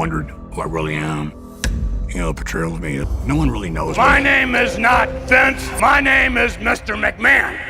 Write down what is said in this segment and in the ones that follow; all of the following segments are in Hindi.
wondered who I really am? You know, portrayal of me, no one really knows. My name is not Vince. My name is Mr. McMahon.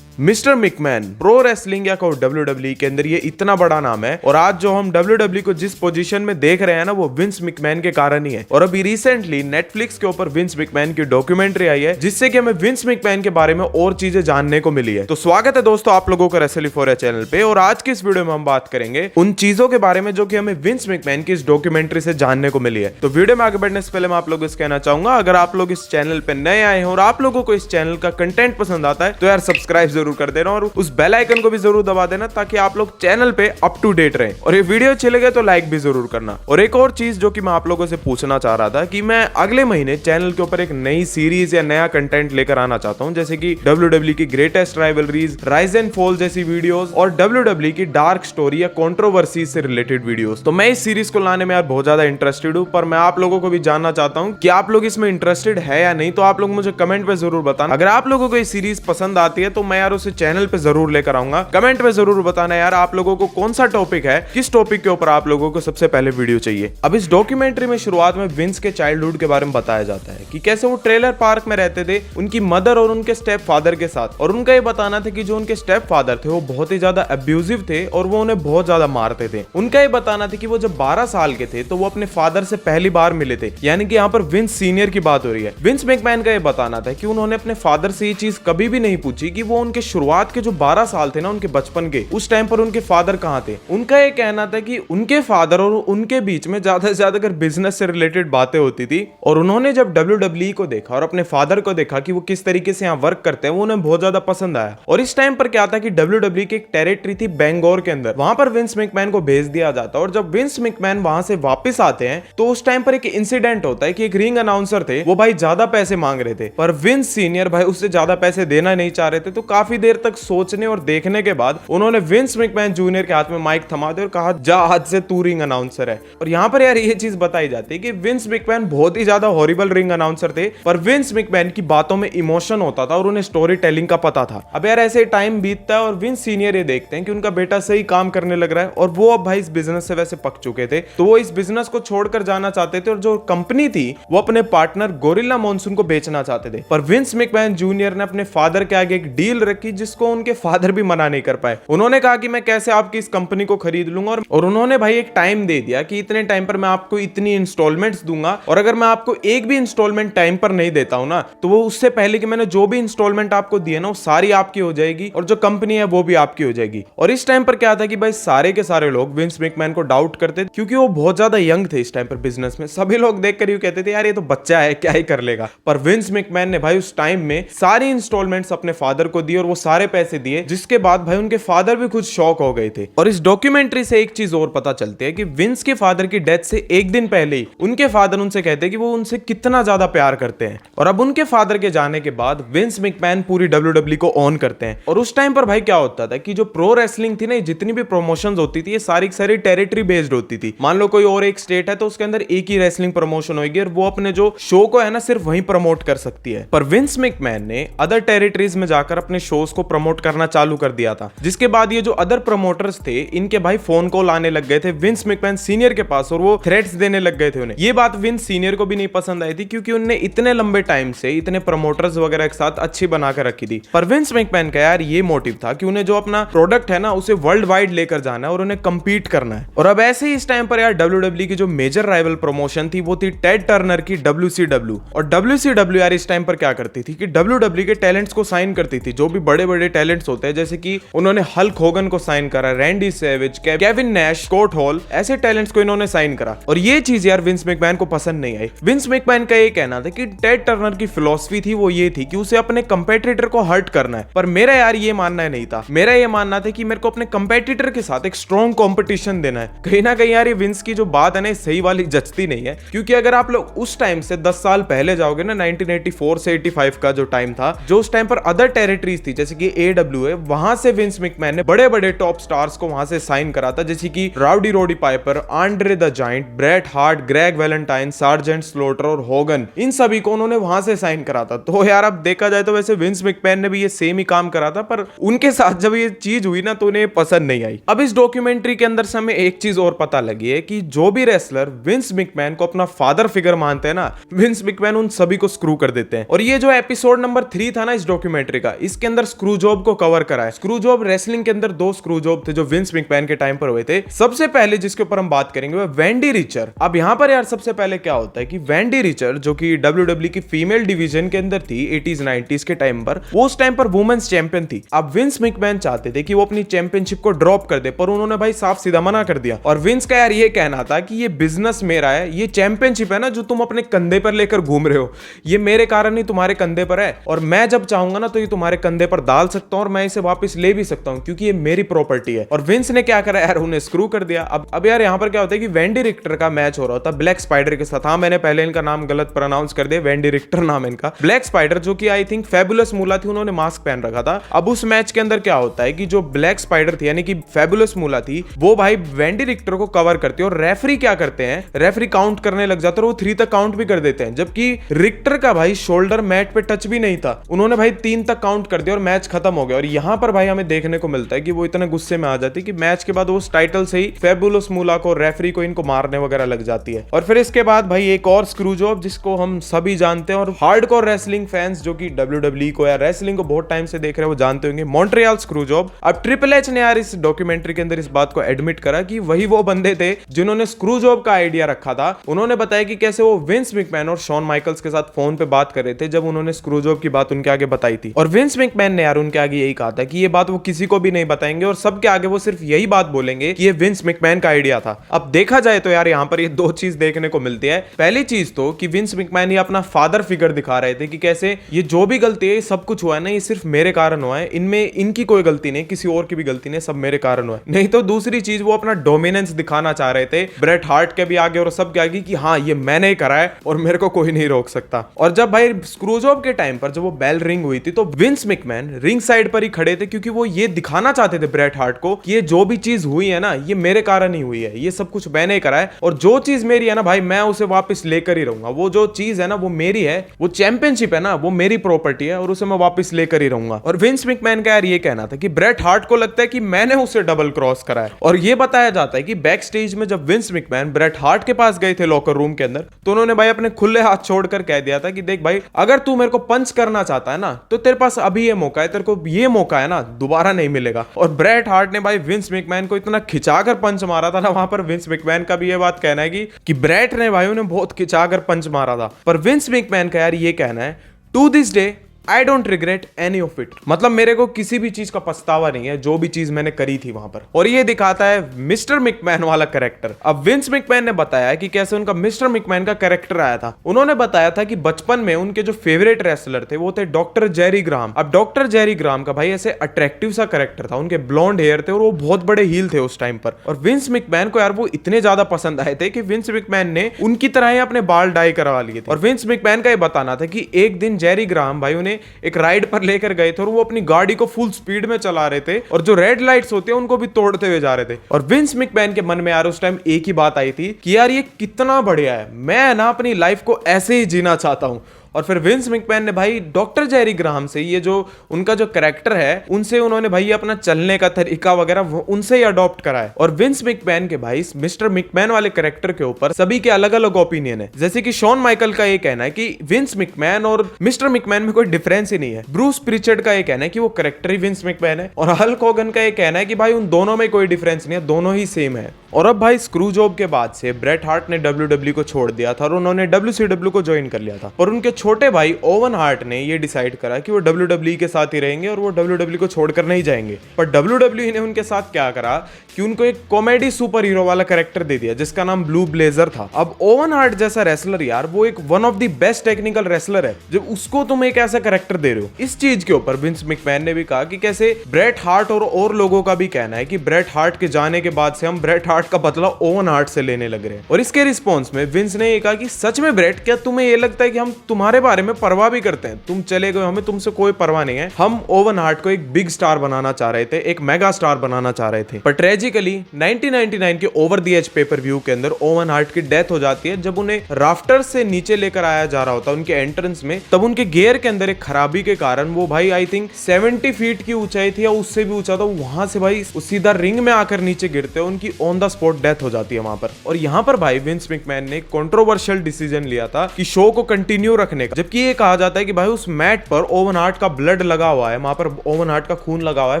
Mister मिकमैन pro wrestling या WWE के अंदर ये इतना बड़ा नाम है और आज जो हम WWE को जिस पोजीशन में देख रहे हैं ना वो विंस मिकमैन के कारण ही है। और अभी रिसेंटली नेटफ्लिक्स के ऊपर विंस मिकमैन की डॉक्यूमेंट्री आई है जिससे कि हमें विंस मिकमैन के बारे में और चीजें जानने को मिली है। तो स्वागत है दोस्तों आप लोगों का रेसलिफोरिया चैनल पे और आज की इस वीडियो में हम बात करेंगे उन चीजों के बारे में जो कि हमें विंस मिकमैन की इस डॉक्यूमेंट्री से जानने को मिली है। तो वीडियो में आगे बढ़ने से पहले मैं आप लोगों से कहना चाहूंगा अगर आप लोग इस चैनल पे नए आए हैं और आप लोगों को इस चैनल का कंटेंट पसंद आता है तो यार सब्सक्राइब जरूर कर देना और उस बेल आइकन को भी जरूर दबा देना ताकि आप लोग चैनल पे अप टू डेट रहें। और ये वीडियो अच्छी लगे तो लाइक भी जरूर करना। और एक और चीज जो कि मैं आप लोगों से पूछना चाह रहा था कि मैं अगले महीने चैनल के ऊपर एक नई सीरीज या नया कंटेंट लेकर आना चाहता हूं जैसे कि WWE की greatest rivalries, rise and fall जैसी वीडियोस और WWE की डार्क स्टोरी या कंट्रोवर्सी से रिलेटेड वीडियोस। तो मैं इस सीरीज को लाने में यार बहुत ज्यादा इंटरेस्टेड हूं, पर मैं आप लोगों को भी जानना चाहता हूं कि आप लोग इसमें इंटरेस्टेड है या नहीं। तो आप लोग मुझे कमेंट पे जरूर बताना। अगर आप लोगों को ये सीरीज पसंद आती है तो मैं यार उसे चैनल पे जरूर लेकर आऊंगा। कमेंट में जरूर बताना यार आप लोगों को कौन सा टॉपिक है, किस टॉपिक के ऊपर आप लोगों को सबसे पहले वीडियो चाहिए। अब इस डॉक्यूमेंट्री में शुरुआत में विंस के चाइल्डहुड के बारे में बताया जाता है कि कैसे वो ट्रेलर पार्क में रहते थे उनकी मदर और उनके स्टेप फादर के साथ। और उनका ये बताना था कि जो उनके स्टेप फादर थे वो बहुत ही ज्यादा अब्यूजिव थे और वो उन्हें बहुत ज्यादा मारते थे। उनका ये बताना था कि वो जब 12 साल के थे तो वो अपने फादर से पहली बार मिले थे, यानी कि यहाँ पर विंस सीनियर की बात हो रही है। विंस मैकमैन का ये बताना था कि उन्होंने अपने फादर से ये चीज कभी भी नहीं पूछी कि वो उनके शुरुआत के जो 12 साल थे ना उनके बचपन के, उस टाइम पर उनके फादर कहां थे। उनका ये कहना था कि उनके फादर और उनके बीच में ज्यादा से ज्यादा बिजनेस से रिलेटेड बातें होती थी और उन्होंने जब WWE को देखा और अपने फादर को देखा कि वो किस तरीके से यहाँ वर्क करते हैं वो उन्हें बहुत ज्यादा पसंद आया। और इस टाइम पर क्या था कि WWE की एक टेरिटरी थी बेंगोर के अंदर, वहां पर विंस मैकमैन को भेज दिया जाता। और जब विंस मैकमैन वहां से वापस आते हैं तो उस टाइम पर एक इंसिडेंट होता है कि एक रिंग अनाउंसर थे वो भाई ज्यादा पैसे मांग रहे थे, पर विंस सीनियर भाई उससे ज्यादा पैसे देना नहीं चाह रहे थे। तो काफी देर तक सोचने और देखने के बाद उन्होंने विंस मैकमैन जूनियर के हाथ में माइक थमा दिया और कहा जा आज से तू रिंग अनाउंसर है। और यहाँ पर यार ये चीज बताई जाती है कि विंस मैकमैन बहुत ही ज्यादा हॉरिबल रिंग अनाउंसर थे, पर विंस मैकमैन की बातों में इमोशन होता था और उन्हें स्टोरी टेलिंग का पता था। अब यार ऐसे टाइम बीतता है और विंस सीनियर ये देखते हैं कि उनका बेटा सही काम करने लग रहा है और वो अब भाई इस बिजनेस से वैसे पक चुके थे तो वो इस बिजनेस को छोड़कर जाना चाहते थे और जो कंपनी थी वो अपने पार्टनर गोरिल्ला मॉनसून को बेचना चाहते थे। पर विंस मैकमैन जूनियर ने अपने फादर के आगे एक डील रखी जिसको उनके फादर भी मना नहीं कर पाए। उन्होंने कहा कि मैं कैसे आपकी इस कंपनी को खरीद लूंगा और उन्होंने भाई एक टाइम दे दिया कि इतने टाइम पर मैं आपको इतनी इंस्टॉलमेंट्स दूंगा और अगर मैं आपको एक भी इंस्टॉलमेंट टाइम पर नहीं देता हूं ना तो वो उससे पहले कि मैंने जो भी इंस्टॉलमेंट आपको दी है ना वो सारी आपकी हो जाएगी और जो कंपनी है वो भी आपकी हो जाएगी। और इस टाइम पर क्या था कि भाई सारे के सारे लोग विंस मैकमैन को डाउट करते थे क्योंकि वो बहुत ज्यादा यंग थे इस टाइम पर बिजनेस में। सभी लोग देखकर यूं कहते थे यार ये तो बच्चा है क्या ही कर लेगा। पर विंस मैकमैन ने भाई उस टाइम में सारी इंस्टॉलमेंट्स अपने फादर को दी और वो सारे पैसे दिए जिसके बाद भाई उनके फादर भी खुद शॉक हो गए थे। और इस डॉक्यूमेंट्री से एक चीज और पता चलती है कि विंस के फादर की डेथ से एक दिन पहले ही उनके फादर उनसे कहते हैं कि वो उनसे कितना ज्यादा प्यार करते हैं। और अब उनके फादर के जाने के बाद विंस मैकमैन पूरी WWE को ऑन करते हैं। और उस टाइम पर भाई क्या होता था कि जो प्रो रेसलिंग थी ना जितनी भी प्रमोशंस होती थी ये सारी सारी टेरिटरी बेस्ड होती थी। मान लो कोई और एक स्टेट है तो उसके अंदर एक ही रेसलिंग प्रमोशन होगी और वो अपने जो शो को है ना सिर्फ वहीं प्रमोट कर सकती है। पर विंस मैकमैन ने अदर टेरिटरीज में जाकर अपने शोज को प्रमोट करना चालू कर दिया था, जिसके बाद ये जो अदर प्रमोटर्स थे इनके भाई फोन कॉल आने लग गए थे विंस मैकमैन सीनियर के पास और वो थ्रेट्स देने लग गए थे उन्हें। ये बात विंस सीनियर को भी नहीं पसंद आई थी क्योंकि उन्होंने इतने लंबे टाइम से इतने प्रमोटर्स वगैरह के साथ अच्छी बनाकर रखी थी। पर विंस मैकमैन का यार ये मोटिव था कि उन्हें जो अपना प्रोडक्ट है ना उसे वर्ल्ड वाइड लेकर जाना है और उन्हें कंपीट करना है। और अब ऐसे ही इस टाइम पर यार WWE की जो मेजर राइवल प्रमोशन थी वो थी टेड टर्नर की WCW। और WCW यार इस टाइम पर क्या करती थी कि WWE के टैलेंट्स को साइन करती थी, जो भी बड़े बड़े टैलेंट्स होते हैं जैसे कि उन्होंने हल्क होगन को साइन करा, Randy Savage, Kevin Nash, Scott Hall, ऐसे टैलेंट्स को इन्होंने साइन करा। और ये चीज यार विंस मैकमैन को पसंद नहीं आई। विंस मैकमैन का ये कहना था कि टेड टर्नर की फिलॉसफी थी वो ये थी कि उसे अपने कंपेटिटर को हर्ट करना है, पर मेरा यार ये मानना नहीं था। मेरा ये मानना था कि मेरे को अपने कंपेटिटर के साथ एक स्ट्रॉन्ग कंपटीशन देना है। कहीं ना कहीं यार ये विंस की जो बात है ना सही वाली जचती नहीं है, क्योंकि अगर आप लोग उस टाइम से 10 साल पहले जाओगे ना 1984 से 85 का जो टाइम था, जो उस टाइम पर अदर टेरिटरीज थी जैसे कि AEW है, वहां से विंस मैकमैन ने बड़े बड़े टॉप स्टार्स को वहां से साइन करा था, जैसे कि Rowdy Roddy Piper, Andre the Giant, Bret Hart, Greg Valentine, Sergeant Slaughter और होगन, इन सभी को उन्होंने वहां से साइन करा था। तो यार अब देखा जाए तो वैसे विंस मैकमैन ने भी ये सेम ही काम करा था, पर उनके साथ जब ये चीज हुई ना तो उन्हें पसंद नहीं आई। अब इस डॉक्यूमेंट्री के अंदर से हमें एक चीज और पता लगी है कि जो भी रेसलर विंस मैकमैन को अपना फादर फिगर मानते हैं ना, विंस मैकमैन उन सभी को स्क्रू कर देते हैं। और ये जो एपिसोड नंबर 3 था ना इस डॉक्यूमेंट्री का, इसके अंदर स्क्रू जॉब को कवर करा है। स्क्रू जॉब रेसलिंग के अंदर 2 स्क्रू जॉब थे जो विंस मैकमैन के टाइम पर हुए थे। सबसे पहले जिसके ऊपर हम बात करेंगे वो वेंडी रिचर। अब यहां पर यार सबसे पहले क्या होता है कि वेंडी रिचर जो कि WWE की फीमेल डिवीजन के अंदर थी 80s 90s के टाइम पर, वो उस टाइम पर वुमेन्स चैंपियन थी। अब विंस मैकमैन चाहते थे कि वो अपनी चैंपियनशिप को ड्रॉप कर दे, पर उन्होंने भाई साफ सीधा मना कर दिया। और विंस का यार ये कहना था कि ये बिजनेस मेरा है, ये चैंपियनशिप है ना जो तुम अपने कंधे पर लेकर घूम रहे हो, ये मेरे कारण ही तुम्हारे कंधे पर है, और मैं जब चाहूंगा ना तो ये तुम्हारे कंधे पर डाल सकता हूं और मैं इसे वापस ले भी सकता हूं क्योंकि ये मेरी प्रॉपर्टी है। और विंस ने क्या करा यार, उन्हें स्क्रू कर दिया। अब यार यहां पर क्या होता है कि वेंडी रिक्टर का मैच हो रहा होता ब्लैक स्पाइडर के साथ। हाँ, मैंने पहले इनका नाम गलत प्रोनाउंस कर दिया, वेंडी रिक्टर नाम है इनका। ब्लैक स्पाइडर जो कि आई थिंक फेबुलस मूला थी, उन्होंने मास्क पहन रखा था। अब उस मैच के अंदर क्या होता है कि जो ब्लैक स्पाइडर थी यानी कि फेबुलस मूला थी, वो भाई वेंडी रिक्टर को कवर करती है। और रेफरी क्या करते हैं, रेफरी काउंट करने लग जाते हैं और वो 3 तक काउंट भी कर देते हैं, जबकि रिक्टर का भाई शोल्डर मैट पे टच भी नहीं था। उन्होंने भाई 3 तक काउंट कर दिया और मैच खत्म हो गया। और यहां पर भाई हमें देखने को मिलता है कि वो इतने गुस्से में आ जाती है कि मैच के बाद वो टाइटल से ही फेबुलस मूला को, रेफरी को, इनको मारने वगैरह लग जाती है। और फिर इसके बाद भाई एक और स्क्रू जॉब जिसको हम सभी जानते हैं और हार्डकोर रेसलिंग फैंस जो कि WWE को या रेसलिंग को बहुत टाइम से देख रहे हैं वो जानते होंगे, मॉन्ट्रियल स्क्रू जॉब। अब ट्रिपल एच ने यार इस डॉक्यूमेंट्री के अंदर इस बात को एडमिट करा कि वही वो बंदे थे जिन्होंने स्क्रू जॉब का आइडिया रखा था। उन्होंने बताया कि कैसे वो विंस मैकमैन और शॉन माइकल्स के साथ फोन पे बात कर रहे थे जब उन्होंने स्क्रू जॉब की बात उनके आगे बताई थी। और विंस मैकमैन ने यार उनके आगे यही कहा था कि ये बात वो किसी को भी नहीं बताएंगे और सबके आगे वो सिर्फ यही बात बोलेंगे कि ये विंस मैकमैन का आइडिया था। अब देखा जाए तो यार यहाँ पर ये 2 चीज देखने को मिलती है। पहली चीज तो कि विंस मैकमैन ये अपना फादर फिगर दिखा रहे थे कि कैसे ये जो भी गलती है, सब कुछ हुआ है ना, ये सिर्फ मेरे कारण हुआ है, इनमें इनकी कोई गलती नहीं, किसी और की भी गलती नहीं, सब मेरे कारण हुआ है। नहीं तो दूसरी चीज वो अपना डोमिनेंस दिखाना चाह रहे थे ब्रेट हार्ट के भी आगे और सबके आगे कि हाँ ये मैंने ही करा है और मेरे को कोई नहीं रोक सकता। और जब भाई स्क्रू जॉब के टाइम पर जब वो बेल रिंग हुई थी तो विंस मैकमैन रिंग साइड पर ही खड़े थे क्योंकि वो ये दिखाना चाहते थे ब्रेट हार्ट को कि ये जो भी चीज हुई है ना ये मेरे कारण ही हुई है, ये सब कुछ मैंने करा है और जो चीज मेरी है ना भाई मैं उसे वापस लेकर ही रहूंगा। वो जो चीज है ना वो मेरी है, वो चैंपियनशिप है ना वो मेरी प्रॉपर्टी है और उसे मैं वापस लेकर ही रहूंगा। और विंस मैकमैन का यार ये कहना था कि ब्रेट हार्ट को लगता है कि मैंने उसे डबल क्रॉस करा है। और ये बताया जाता है कि बैक स्टेज में जब विंस मैकमैन ब्रेट हार्ट के पास गए थे लॉकर रूम के अंदर तो उन्होंने भाई अपने खुले हाथ छोड़कर कह दिया था कि देख भाई अगर तू मेरे को पंच करना चाहता है ना तो तेरे पास अभी ये मौका है, तेरे को ये मौका है ना दोबारा नहीं मिलेगा। और ब्रेट हार्ट ने भाई विंस मैकमैन को इतना खिंचाकर पंच मारा था ना, वहां पर विंस मैकमैन का भी ये बात कहना है कि ब्रेट ने भाई उन्हें बहुत खिंचाकर पंच मारा था। पर विंस मैकमैन का यार ये कहना है to this day I don't regret any of it, मतलब मेरे को किसी भी चीज का पछतावा नहीं है जो भी चीज मैंने करी थी वहां पर। और ये दिखाता है मिस्टर मैकमैन वाला कैरेक्टर। अब विंस मैकमैन ने बताया कि कैसे उनका मिस्टर मैकमैन का कैरेक्टर आया था। उन्होंने बताया था कि बचपन में उनके जो फेवरेट रेसलर थे वो थे डॉक्टर जेरी ग्राम। अब डॉक्टर जेरी ग्राम का भाई ऐसे अट्रैक्टिव सा कैरेक्टर था, उनके ब्लॉन्ड हेयर थे और वो बहुत बड़े हील थे उस टाइम पर। और विंस मैकमैन को यार वो इतने ज्यादा पसंद आए थे कि विंस मैकमैन ने उनकी तरह ही अपने बाल डाई करवा लिए थे। और विंस मैकमैन का ये बताना था कि एक दिन जेरी ग्राम भाई उन्हें एक राइड पर लेकर गए थे और वो अपनी गाड़ी को फुल स्पीड में चला रहे थे और जो रेड लाइट्स होते हैं उनको भी तोड़ते हुए जा रहे थे। और विंस मैकमैन के मन में यार उस टाइम एक ही बात आई थी कि यार ये कितना बढ़िया है, मैं ना अपनी लाइफ को ऐसे ही जीना चाहता हूं। और फिर विंस मैकमैन ने भाई डॉक्टर जेरी ग्राहम से ये जो उनका जो कैरेक्टर है उनसे उन्होंने भाई अपना चलने का तरीका वगैरह उनसे ही अडॉप्ट करा है। और विंस मैकमैन के भाई मिस्टर मैकमैन वाले कैरेक्टर के ऊपर सभी के अलग अलग ओपिनियन है। जैसे कि शॉन माइकल का ये कहना है कि विंस मैकमैन और मिस्टर मैकमैन में कोई डिफरेंस ही नहीं है। ब्रूस प्रिचर्ड का ये कहना है कि वो कैरेक्टर ही विंस मैकमैन है। और हल्क होगन का ये कहना है कि भाई उन दोनों में कोई डिफरेंस नहीं है, दोनों ही सेम है। और अब भाई स्क्रू जॉब के बाद से ब्रेट हार्ट ने WWE को छोड़ दिया था और उन्होंने WCW को ज्वाइन कर लिया था। और उनके छोटे भाई ओवन हार्ट ने ये डिसाइड करा कि वो WWE के साथ ही रहेंगे और वो WWE को छोड़कर नहीं जाएंगे। पर WWE ने उनके साथ क्या करा कि उनको एक कॉमेडी सुपर हीरो वाला कैरेक्टर दे दिया जिसका नाम ब्लू ब्लेजर था। अब ओवन हार्ट जैसा रेसलर यार वो एक one of the best technical wrestler है, जब उसको तुम एक ऐसा कैरेक्टर दे रहे हो। इस चीज के ऊपर विंस मैकमैन ने भी कहा कि कैसे ब्रेट हार्ट और लोगों का भी कहना है कि ब्रेट हार्ट के जाने के बाद से हम ब्रेट हार्ट हार्ट का बदला ओवन हार्ट से लेने लग रहे हैं। और इसके रिस्पॉन्स में विंस ने ये कहा कि सच में ब्रेट, क्या तुम्हें ये लगता है कि हम तुम्हारे बारे में परवाह भी करते हैं? तुम चले गए, हमें तुमसे कोई परवाह नहीं है। हम ओवन हार्ट को एक बिग स्टार बनाना चाह रहे थे, एक मेगा स्टार बनाना चाह रहे थे। पर ट्रेजिकली 1999 के ओवर द एज पेपर व्यू के अंदर ओवन हार्ट की डेथ हो जाती है। जब उन्हें राफ्टर से नीचे लेकर आया जा रहा होता है उनके एंट्रेंस में, तब उनके गियर के अंदर एक खराबी के कारण वो भाई आई थिंक 70 फीट की ऊंचाई थी या उससे भी ऊंचा था, वहां से भाई सीधा रिंग में आकर नीचे गिरते हैं, उनकी ऑन द स्पॉट डेथ हो जाती है वहां पर। और यहाँ पर भाई विंस मैकमैन ने एक कंट्रोवर्शियल डिसीजन लिया था कि शो को कंटिन्यू रखने का, जबकि ये कहा जाता है कि भाई उस मैट पर ओवन हार्ट का ब्लड लगा हुआ है, वहां पर ओवन हार्ट का खून लगा हुआ है,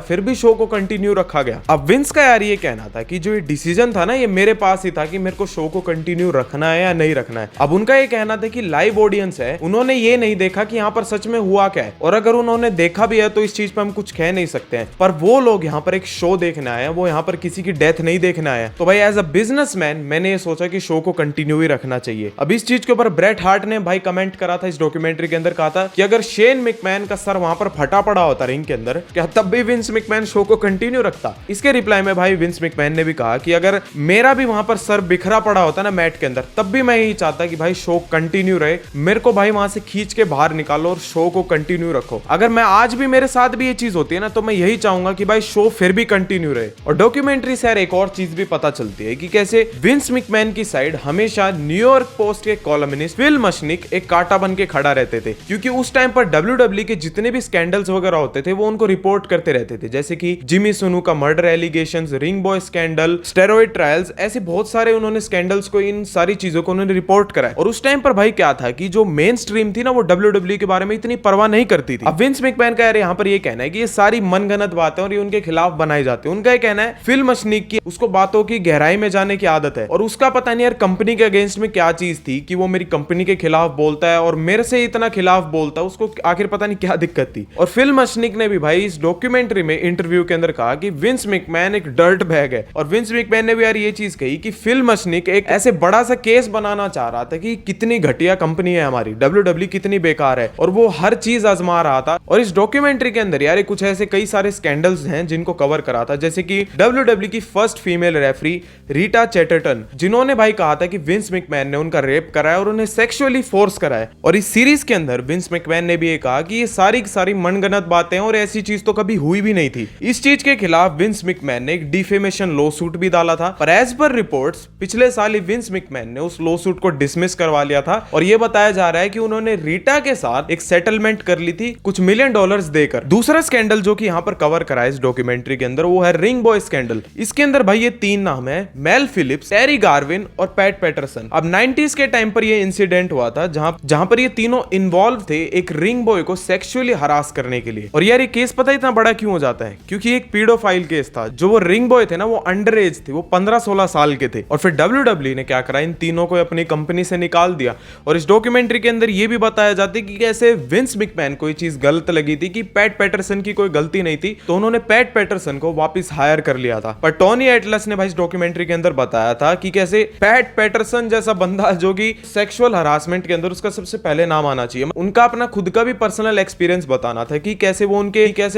फिर भी शो को कंटिन्यू रखा गया। अब विंस का यार ये कहना था कि जो ये डिसीजन था ना, ये मेरे पास ही था कि मेरे को शो को कंटिन्यू रखना है या नहीं रखना है। अब उनका ये कहना था कि लाइव ऑडियंस है, उन्होंने ये नहीं देखा कि यहाँ पर सच में हुआ क्या है, और अगर उन्होंने देखा भी है तो इस चीज पे हम कुछ कह नहीं सकते हैं। पर वो लोग यहाँ पर एक शो देखने आए हैं, वो यहाँ पर किसी की डेथ नहीं देखने आए हैं। तो भाई एज अ बिजनेसमैन मैंने ये सोचा कि शो को कंटिन्यू ही रखना चाहिए। अब इस चीज के ऊपर ब्रेट हार्ट ने भाई कमेंट करा था इस डॉक्यूमेंट्री के अंदर, कहा था कि अगर शेन मैकमैन का सर वहां पर फटा पड़ा होता रिंग के अंदर, क्या तब भी विंस मैकमैन शो को कंटिन्यू रखता? इसके रिप्लाई में भाई विंस मैकमैन ने भी कहा कि अगर मेरा भी वहां पर सर बिखरा पड़ा होता ना मैट के अंदर, तब भी मैं यही चाहता कि भाई शो कंटिन्यू रहे, मेरे को भाई वहां से खींच के बाहर निकालो और शो को कंटिन्यू रखो। अगर मैं आज भी मेरे साथ भी ये चीज होती है ना, तो मैं यही चाहूंगा कि भाई शो फिर भी कंटिन्यू रहे। और डॉक्यूमेंट्री से यार एक और चीज भी पता चलती है कि कैसे विंस मैकमैन की साइड हमेशा न्यूयॉर्क पोस्ट के कॉलमनिस्ट फिल मशनिक एक कांटा बन के खड़ा रहते थे, क्योंकि उस टाइम पर WWE के जितने भी स्कैंडल्स वगैरह होते थे वो उनको रिपोर्ट करते रहते थे, जैसे कि जिमी सुनु का murder allegations, ring boy scandal, steroid trials, ऐसे बहुत सारे उन्होंने स्कैंडल्स को, इन सारी चीजों को उन्होंने रिपोर्ट करा। और उस टाइम पर भाई क्या था कि जो मेन स्ट्रीम थी ना, वो WWE के बारे में इतनी परवाह नहीं करती थी। अब विंस मैकमैन का यार यहाँ पर ये कहना है कि ये सारी मनगढ़ंत बातें और ये उनके खिलाफ बनाई जाती है। उनका ये कहना है फिल मशनिक की उसको बातों की गहराई में जाने की आदत है, और उसका पता नहीं यार कंपनी के अगेंस्ट में क्या चीज थी कि वो मेरी कंपनी के खिलाफ बोलता है और मेरे से इतना खिलाफ बोलता है, उसको आखिर पता नहीं क्या दिक्कत थी। और फिल मशनिक ने भी भाई इस डॉक्यूमेंट्री में इंटरव्यू के अंदर कहा कि विंस मैकमैन एक डर्ट बैग है। और विंस मैकमैन ने भी यार ये चीज कही कि फिल मशनिक एक ऐसे बड़ा सा केस बनाना चाह रहा था कि कितनी घटिया कंपनी है हमारी, WWE कितनी बेकार है, और वो हर चीज आजमा रहा था। और इस डॉक्यूमेंट्री के अंदर यार कुछ ऐसे कई सारे स्कैंडल्स हैं जिनको कवर करा था, जैसे कि WWE की first female referee Rita Chatterton, जिन्होंने भाई कहा था कि विंस मैकमैन ने उनका रेप कराया और उन्हें सेक्सुअली फोर्स कराया। और इस सीरीज के अंदर विंस मैकमैन ने भी ये कहा कि ये सारी की सारी मनगढ़ंत बातें और ऐसी चीज तो कभी हुई भी नहीं थी। इस चीज के खिलाफ विंस मैकमैन ने एक डिफेमेशन लॉ सूट भी डाला था, पर एज पर रिपोर्ट्स पिछले साल ही विंस मैकमैन ने उस लॉ सूट को डिसमिस करवा लिया था। और ये बताया जा रहा है कि उन्होंने रीटा के साथ एक सेटलमेंट कर ली थी कुछ $1 मिलियन देकर। दूसरा स्कैंडल जो कि यहाँ पर कवर करा है इस डॉक्यूमेंट्री के अंदर, वो है रिंग बॉय स्कैंडल। इसके अंदर भाई ये 3 नाम है, मेल फिलिप्स, टेरी गार्विन और पैट पैटरसन। अब 90s के टाइम पर ये इंसिडेंट हुआ था जहां पर ये तीनों इन्वॉल्व थे एक रिंग बॉय को सेक्सुअली हरास करने के लिए। और यार ये केस पता इतना बड़ा क्यों हो जाता है? क्योंकि एक पीडोफाइल केस था। जो वो रिंग बॉय थे ना, वो अंडर एज थे, वो 15-16 साल के थे। और फिर WWE ने क्या करा, इन तीनों को अपनी कंपनी से निकाल दिया। और इस डॉक्यूमेंट्री के अंदर ये भी बताया जाता है कि कैसे विंस मैकमैन को ये चीज गलत लगी थी कि पैट पैटरसन की कोई गलती नहीं थी, तो उन्होंने पैट पैटरसन को वापस हायर कर लिया था। पर टोनी एटलस ने भाई इस डॉक्यूमेंट्री के अंदर बताया था कि कैसे पैट पैटरसन जैसा बंदा जो कि सेक्सुअल हरासमेंट के अंदर उसका सबसे पहले नाम आना चाहिए, उनका अपना खुद का भी पर्सनल एक्सपीरियंस बताना था कि कैसे वो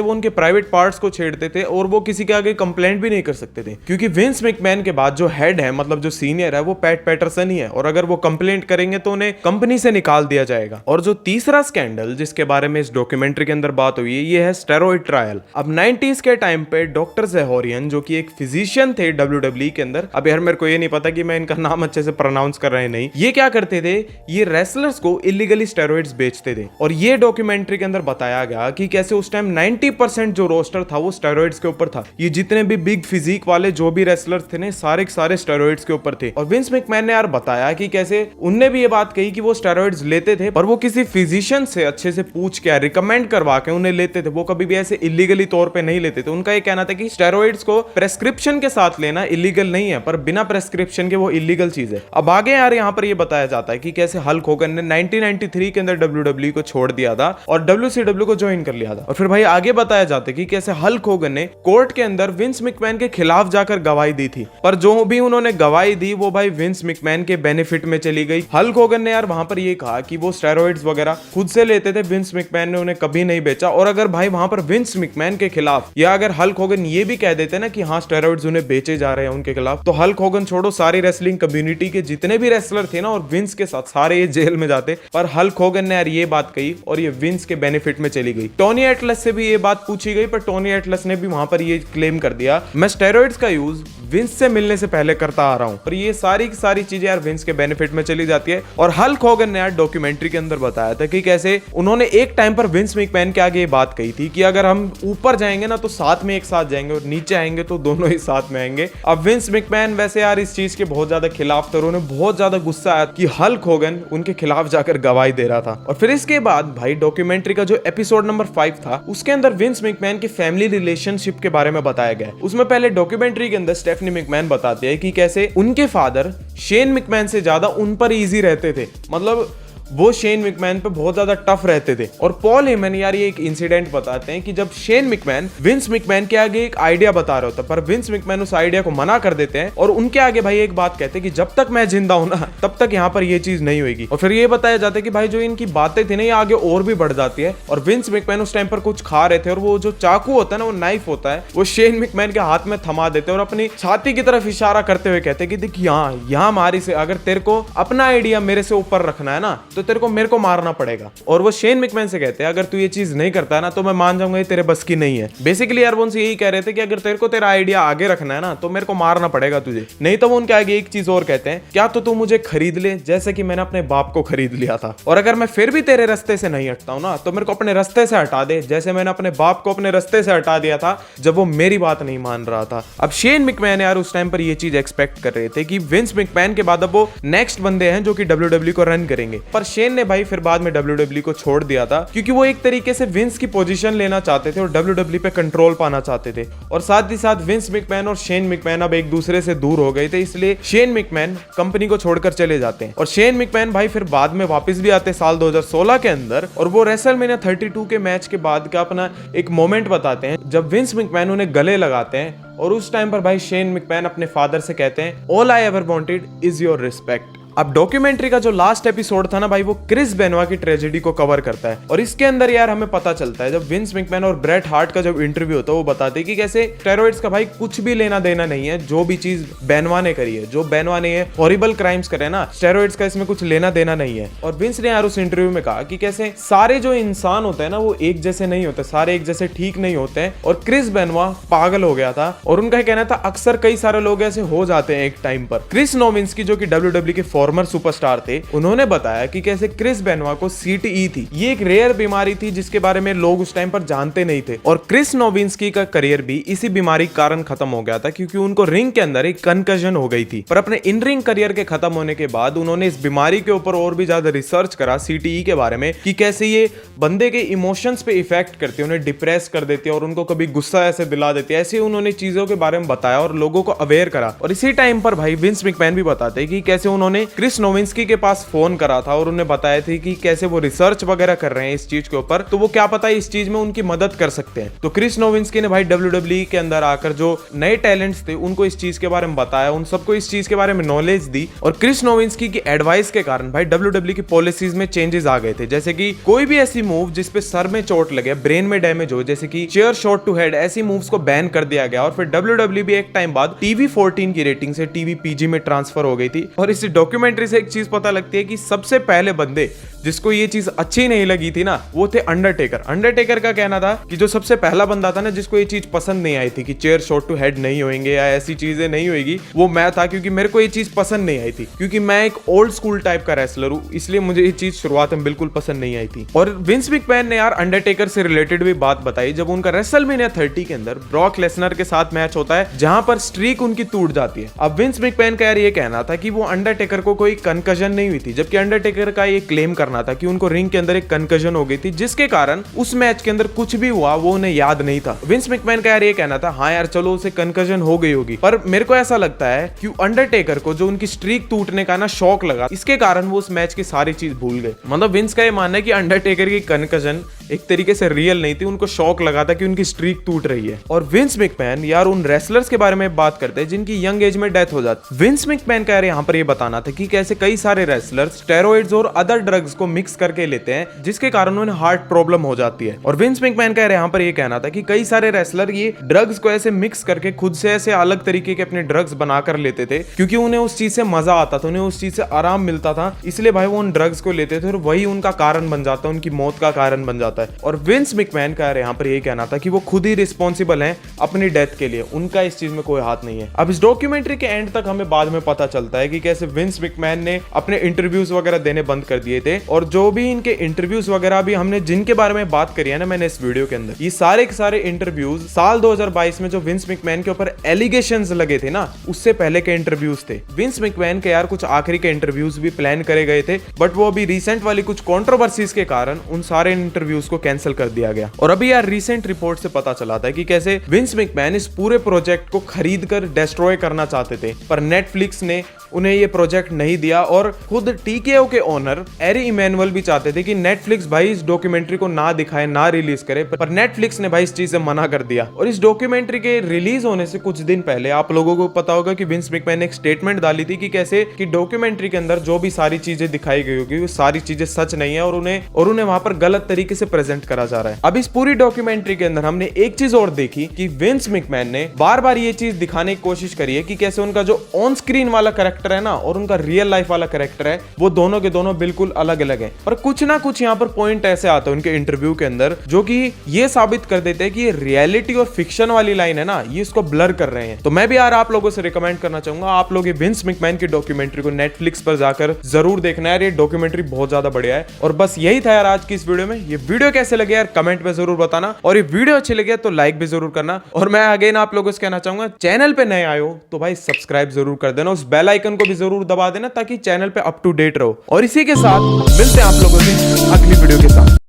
उनके प्राइवेट पार्ट्स को छेड़ते थे और वो किसी के आगे कंप्लेंट भी नहीं कर सकते थे, क्योंकि विंस मैकमैन के बाद जो हेड है, मतलब जो सीनियर है, वो पैट पैटरसन ही है। और अगर वो कंप्लेंट करेंगे तो उन्हें कंपनी से निकाल दिया जाएगा। और जो तीसरा स्कैंडल जिसके बारे में इस डॉक्यूमेंट्री के अंदर बात हुई है, ये है स्टेरॉइड ट्रायल। अब 90s के टाइम पे डॉक्टर ज़होरियन, जो कि एक फिजिशियन थे WWE के अंदर, अब यार मेरे को ये नहीं पता कि मैं इनका नाम अच्छे से प्रोनाउंस कर रहे नहीं, ये क्या करते थे, ये रेसलर्स को इलीगली स्टेरॉइड्स बेचते थे। और ये डॉक्यूमेंट्री के अंदर बताया गया कि कैसे उस टाइम 90% जो रोस्टर था वो स्टेरॉइड्स के ऊपर था। ये जितने भी बिग फिजिक वाले जो भी रेसलर्स थे ना, सारे के सारे स्टेरॉइड्स के ऊपर थे। और विंस मैकमैन ने यार बताया कि कैसे उनने भी ये बात कही कि वो स्टेरॉइड्स लेते थे, पर वो किसी फिजिशियन से अच्छे से पूछ के रिकमेंड करवा के उन्हें लेते थे, वो कभी भी ऐसे इलीगली तौर पे नहीं लेते थे। उनका ये कहना था कि स्टेरॉइड्स को प्रेस्क्रिप्शन के साथ लेना इलीगल नहीं है, पर बिना प्रेस्क्रिप्शन के वो इलीगल चीज है। अब आगे यार यहाँ पर ये बताया जाता है कि कैसे हल्क होगन ने 1993 के अंदर WWE को छोड़ दिया था और WCW को ज्वाइन कर लिया था। और फिर भाई आगे बताया जाता है कि कैसे हल्क होगन ने कोर्ट के अंदर विंस मैकमैन के खिलाफ जाकर गवाही दी थी, पर जो भी उन्होंने गवाही दी वो भाई विंस मैकमैन के बेनिफिट में चली गई। हल्क होगन ने यार वहां पर ये कहा कि वो स्टेरॉइड्स वगैरह खुद से लेते थे, विंस मैकमैन ने उन्हें कभी नहीं बेचा। और अगर भाई वहां पर विंस मैकमैन के खिलाफ या अगर हल्क होगन ये भी कह देते ना कि हाँ स्टेरॉइड्स उन्हें बेचे जा रहे हैं उनके खिलाफ, तो हल्क होगन छोड़ो सारी रेसलिंग कम्युनिटी के जितने भी रेसलर थे ना और विंस के साथ सारे ये जेल में जाते। पर हल्क होगन ने यार ये बात कही और ये विंस के बेनिफिट में चली गई। टोनी एटलस से भी ये बात पूछी गई पर टोनी एटलस ने भी वहां पर ये क्लेम कर दिया, मैं स्टेरॉइड्स का यूज विंस से मिलने से पहले करता आ रहा हूं। पर ये सारी की सारी चीजें यार विंस के बेनिफिट में चली जाती है। और हल्क होगन ने यार डॉक्यूमेंट्री के अंदर बताया था कि कैसे उन्होंने एक टाइम पर विंस मैकमैन के आगे ये बात कही थी कि अगर हम ऊपर जाएंगे ना तो साथ में एक साथ जाएंगे और नीचे आएंगे तो दोनों ही साथ में आएंगे। अब विंस मैकमैन वैसे यार इस चीज के बहुत ज्यादा खिलाफ थे, उन्हें बहुत ज्यादा गुस्सा आया कि हल्क होगन उनके खिलाफ जाकर गवाही दे रहा था। और फिर इसके बाद भाई डॉक्यूमेंट्री का जो एपिसोड नंबर 5 था उसके अंदर विंस मैकमैन की फैमिली रिलेशनशिप के बारे में बताया गया। उसमें पहले डॉक्यूमेंट्री के अंदर स्टेफनी मैकमैन बताते हैं कि कैसे उनके फादर शेन मैकमैन से ज्यादा उन पर इजी रहते थे, मतलब वो शेन मैकमैन पे बहुत ज्यादा टफ रहते थे। और पॉल हेमन यार ये एक इंसिडेंट बताते हैं कि जब शेन मैकमैन विंस मैकमैन के आगे एक आइडिया बता रहा होता पर विंस मैकमैन उस आइडिया को मना कर देते हैं और उनके आगे भाई एक बात कहते हैं कि जब तक मैं जिंदा हूं ना तब तक यहाँ पर ये चीज नहीं होगी। और फिर ये बताया जाता है कि भाई जो इनकी बातें थी ना ये आगे और भी बढ़ जाती है। और विंस मैकमैन उस टाइम पर कुछ खा रहे थे और वो जो चाकू होता है ना वो नाइफ होता है वो शेन मैकमैन के हाथ में थमा देते और अपनी छाती की तरफ इशारा करते हुए कहते कि देख यहाँ हमारी से अगर तेरे को अपना आइडिया मेरे से ऊपर रखना है ना तो तेरे को मेरे को मारना पड़ेगा। और वो शेन मैकमैन से कहते हैं अगर तू ये चीज नहीं करता ना तो मैं मान जाऊंगा ये तेरे बस की नहीं है। बेसिकली यार वो उनसे यही कह रहे थे कि अगर तेरे को तेरा आइडिया आगे रखना है ना तो मेरे को मारना पड़ेगा तुझे, नहीं तो वो उनके आगे एक चीज और कहते हैं, क्या तो तू मुझे खरीद ले जैसे कि मैंने अपने बाप को खरीद लिया था, और अगर मैं फिर भी तेरे रास्ते से नहीं हटता हूं ना तो मेरे को अपने रास्ते से हटा दे जैसे मैंने अपने बाप को अपने रास्ते से हटा दिया था जब वो मेरी बात नहीं मान रहा था। अब शेन मैकमैन यार उस टाइम पर ये चीज एक्सपेक्ट कर रहे थे कि विंस मैकमैन के बाद अब वो नेक्स्ट बंदे हैं जो कि WWE को रन करेंगे। पर शेन ने भाई फिर बाद में WWE को छोड़ दिया था क्योंकि वो एक तरीके से विंस की पोजीशन लेना चाहते थे और WWE पे कंट्रोल पाना चाहते थे। और साथ ही साथ विंस मैकमैन और शेन मैकमैन अब एक दूसरे से दूर हो गए थे, इसलिए शेन मैकमैन कंपनी को छोड़कर चले जाते हैं। और शेन मैकमैन भाई फिर बाद में वापस भी आते साल 2016 के अंदर और वो रेसलमेनिया 32 के मैच के बाद का अपना एक मोमेंट बताते हैं जब विंस मैकमैन उन्हें गले लगाते हैं। और उस टाइम पर भाई शेन मैकमैन अपने फादर से कहते हैं all I ever wanted is your respect. अब डॉक्यूमेंट्री का जो लास्ट एपिसोड था ना भाई वो क्रिस बेनवा की ट्रेजेडी को कवर करता है। और इसके अंदर यार हमें पता चलता है जब विंस मैकमैन और ब्रेट हार्ट का जब इंटरव्यू होता है वो बताते हैं कि कैसे स्टेरॉइड्स का भाई कुछ भी लेना देना नहीं है, जो भी चीज बेनवा ने करी है, जो बेनवा ने हॉरिबल क्राइम्स करे ना स्टेरॉइड्स का इसमें कुछ लेना देना नहीं है। और विंस ने यार उस इंटरव्यू में कहा कि कैसे सारे जो इंसान होते हैं ना वो एक जैसे नहीं होते, सारे एक जैसे ठीक नहीं होते हैं। और क्रिस बेनवा पागल हो गया था और उनका कहना था अक्सर कई सारे लोग ऐसे हो जाते हैं एक टाइम पर। क्रिस नोविंस्की जो कि WWE के फॉर्मर सुपरस्टार थे उन्होंने बताया कि कैसे क्रिस बेनवा को CTE थी, ये एक रेयर बीमारी थी जिसके बारे में लोग उस टाइम पर जानते नहीं थे। और क्रिस नोविंस्की का करियर भी इसी बीमारी के कारण खत्म हो गया था क्योंकि उनको रिंग के अंदर एक कंकशन हो गई थी। पर अपने इन रिंग करियर के खत्म होने के बाद उन्होंने इस बीमारी के ऊपर और भी ज्यादा रिसर्च करा CTE के बारे में कि कैसे ये बंदे के इमोशंस पे इफेक्ट करती है, उन्हें डिप्रेस कर देती है और उनको कभी गुस्सा ऐसे दिला देती है। ऐसे उन्होंने चीजों के बारे में बताया और लोगों को अवेयर करा। और इसी टाइम पर भाई विंस मैकमैन भी बताते हैं कि कैसे उन्होंने क्रिस नोविंस्की के पास फोन करा था और उन्हें बताया थी कि कैसे वो रिसर्च वगैरह कर रहे हैं इस चीज के ऊपर, तो वो क्या पता इस चीज में उनकी मदद कर सकते हैं। तो क्रिस नोविंस्की ने भाई WWE के अंदर आकर जो नए टैलेंट्स थे उनको इस चीज के बारे में बताया, उन सबको इस चीज के बारे में नॉलेज दी। और क्रिस नोविंस्की की एडवाइस के कारण भाई WWE की पॉलिसीज में चेंजेस आ गए थे, जैसे कि कोई भी ऐसी मूव जिसपे सर में चोट लगे, ब्रेन में डैमेज हो, जैसे कि चेयर शॉट टू हेड, ऐसी मूव्स को बैन कर दिया गया। और फिर WWE भी एक टाइम बाद TV 14 की रेटिंग से TV PG में ट्रांसफर हो गई थी। और इस डॉक्यूमेंट्री से एक चीज पता लगती है कि सबसे पहले बंदे जिसको ये चीज अच्छी नहीं लगी थी ना वो थे अंडरटेकर। अंडरटेकर का कहना था कि जो सबसे पहला बंदा था ना जिसको ये चीज पसंद नहीं आई थी कि चेयर शॉट टू हेड नहीं होंगे या ऐसी चीजें नहीं होगी, वो मैं था, क्योंकि मेरे को ये चीज पसंद नहीं आई थी, क्योंकि मैं एक ओल्ड स्कूल टाइप का रेसलर हूं, इसलिए मुझे ये चीज शुरुआत में बिल्कुल पसंद नहीं आई थी। और विंस मैकमैन ने यार अंडरटेकर से रिलेटेड भी बात बताई जब उनका रेसलमेनिया 30 के अंदर ब्रॉक लेसनर के साथ मैच होता है जहां पर स्ट्रीक उनकी टूट जाती है। अब विंस मैकमैन का यार ये कहना था कि वो अंडरटेकर को कोई कंकशन नहीं हुई थी, जबकि अंडरटेकर का ये क्लेम करना था कि उनको रिंग के अंदर एक कंकशन हो गई थी जिसके कारण उस मैच के अंदर कुछ भी हुआ वो उन्हें याद नहीं था। विंस मैकमैन का यार ये कहना था हाँ यार चलो उसे कंकशन हो गई होगी, पर मेरे को ऐसा लगता है कि अंडरटेकर को जो उनकी स्ट्रीक टूटने का ना शौक लगा, इसके कारण वो उस मैच की सारी चीज भूल गए। मतलब विंस का ये मानना है कि अंडरटेकर की कंकशन एक तरीके से रियल नहीं थी, उनको शौक लगा था कि उनकी स्ट्रीक टूट रही है। और विंस मैकमैन यार उन रेसलर्स के बारे में बात करते हैं जिनकी यंग एज में डेथ हो जाती। विंस मैकमैन का यार यहाँ पर ये बताना था कि कैसे कई सारे रेसलर्स स्टेरॉइड्स और अदर ड्रग्स को मिक्स करके लेते हैं जिसके कारण उन्हें हार्ट प्रॉब्लम हो जाती है। और विंस मैकमैन का यार यहाँ पर ये कहना था कि कई सारे रेसलर ये ड्रग्स को ऐसे मिक्स करके खुद से ऐसे अलग तरीके के अपने ड्रग्स बनाकर लेते थे क्योंकि उन्हें उस चीज से मजा आता था, उन्हें उस चीज से आराम मिलता था, इसलिए भाई वो उन ड्रग्स को लेते थे और वही उनका कारण बन जाता है, उनकी मौत का कारण बन जाता है। और विंस मैकमैन का यार यहाँ पर ये कहना था कि वो खुद ही रिस्पॉन्सिबल हैं अपनी डेथ के लिए, उनका इस चीज में कोई हाथ नहीं है। अब इस डॉक्यूमेंट्री के एंड तक हमें बाद में पता चलता है कि कैसे विंस मैकमैन ने अपने इंटरव्यूज वगैरह देने बंद कर दिए थे और जो भी इनके इंटरव्यूज वगैरह भी हमने जिनके बारे में बात करी है ना मैंने इस वीडियो के अंदर, ये सारे के सारे इंटरव्यूज साल 2022 में जो विंस मैकमैन के ऊपर एलिगेशंस लगे थे ना उससे पहले के इंटरव्यूज थे। विंस मैकमैन के यार कुछ आखिरी के इंटरव्यूज भी प्लान करे गए थे बट वो अभी रिसेंट वाली कुछ कंट्रोवर्सीज के कारण उन सारे इंटरव्यूज को कैंसिल कर दिया गया। और अभी यार रिसेंट रिपोर्ट से पता चला था कि कैसे विंस मैकमैन इस पूरे प्रोजेक्ट को खरीद कर डिस्ट्रॉय करना चाहते थे पर नेटफ्लिक्स ने उन्हें ये प्रोजेक्ट नहीं दिया और खुद टीकेओ के ओनर एरी इमैनुअल भी चाहते थे कि नेटफ्लिक्स भाई इस डॉक्यूमेंट्री को ना दिखाए, ना रिलीज करे, पर नेटफ्लिक्स ने भाई इस चीज से मना कर दिया। और इस डॉक्यूमेंट्री के रिलीज होने से कुछ दिन पहले आप लोगों को पता होगा कि विंस मैकमैन ने एक स्टेटमेंट डाली थी कि कैसे कि डॉक्यूमेंट्री के अंदर जो भी सारी चीजें दिखाई गई होगी वो सारी चीजें सच नहीं है और उन्हें वहां पर गलत तरीके से प्रेजेंट करा जा रहा है। अब इस पूरी डॉक्यूमेंट्री के अंदर हमने एक चीज और देखी कि विंस मैकमैन ने बार बार ये चीज दिखाने की कोशिश करी है कि कैसे उनका जो ऑन स्क्रीन वाला कैरेक्टर है ना और उनका रियल लाइफ वाला कैरेक्टर है वो दोनों के दोनों बिल्कुल अलग अलग है। पर कुछ ना कुछ यहाँ पर पॉइंट ऐसे आते हैं उनके इंटरव्यू के अंदर जो कि ये साबित कर देते हैं कि ये रियलिटी और फिक्शन वाली लाइन है ना ये इसको ब्लर कर रहे हैं। तो मैं भी यार आप लोगों से रिकमेंड करना चाहूंगा आप लोग ये विंस मैकमैन की डॉक्यूमेंट्री को नेटफ्लिक्स पर जाकर जरूर देखना है। ये डॉक्यूमेंट्री बहुत ज्यादा बढ़िया है। और बस यही था यार आज की इस वीडियो में। ये वीडियो कैसे लगे यार कमेंट में जरूर बताना और ये वीडियो अच्छी लगे तो लाइक भी जरूर करना। और मैं अगेन आप लोगों से कहना चाहूंगा चैनल पे नए आए हो तो भाई सब्सक्राइब जरूर कर देना, उस बेल आइकन को भी जरूर दबा देना ताकि चैनल पे अप टू डेट रहो। और इसी के साथ मिलते हैं आप लोगों से अगली वीडियो के साथ।